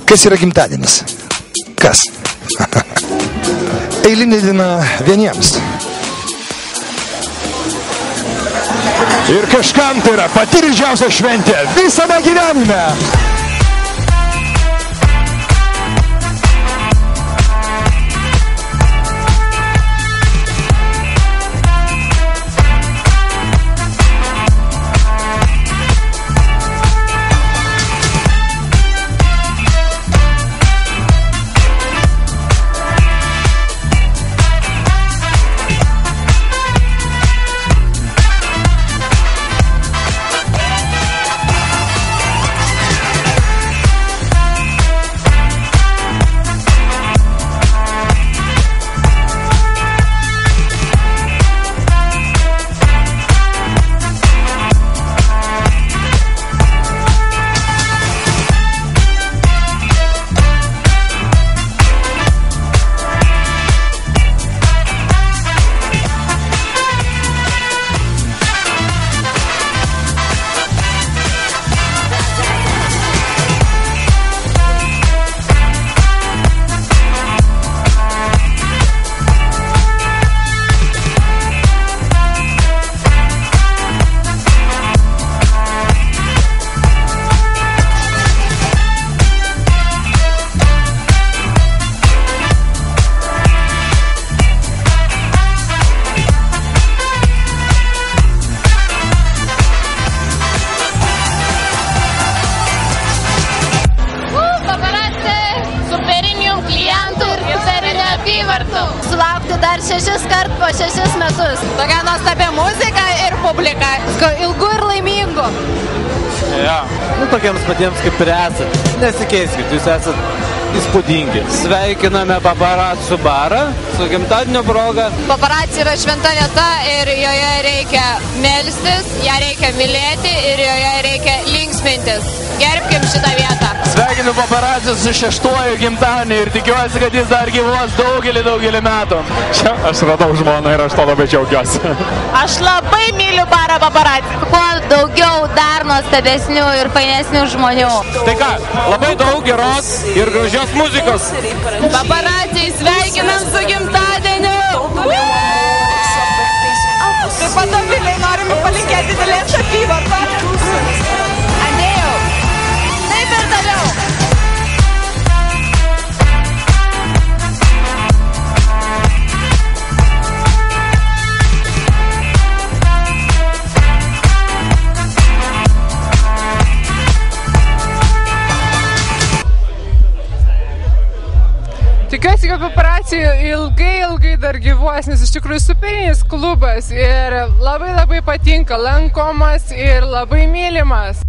Kas yra gimtadienis? Kas? Eilinė diena vieniems. Ir kažkam tai yra pati didžiausia šventė visame gyvenime. Sulaukti dar 6 kart po 6 metus. Tokia nuostabia muzika ir publika. Ilgų ir laimingų. Ja. Tokiems patiems kaip ir esat. Nesikeiskit, jūs esat įspūdingi. Sveikiname Paparacių barą su gimtadienio proga. Paparacių yra šventa vieta ir joje reikia melstis, ją reikia mylėti ir joje reikia linksmintis. Gerbkim šitą vietą. Sveikinu Paparacių su 6-uoju gimtadieniu ir tikiuosi, kad jis dar gyvuos daugelį metų. Čia aš radau žmoną ir aš to labai džiaugiuosi. Aš labai myliu barą Paparacių. Kuo daugiau dar nuostabesnių ir fainesnių žmonių. Tai ką, labai daug geros ir gražios muzikos. Paparaciai, sveikinam su gimtadieniu! Taip pat Dovilei norime palinkėti didelės apyvartos. Andėjau. Taip ir toliau. Tikiuosi, kad Paparacių ilgai dar gyvuos, nes iš tikrųjų superinis klubas ir labai patinka, lankomas ir labai mylimas.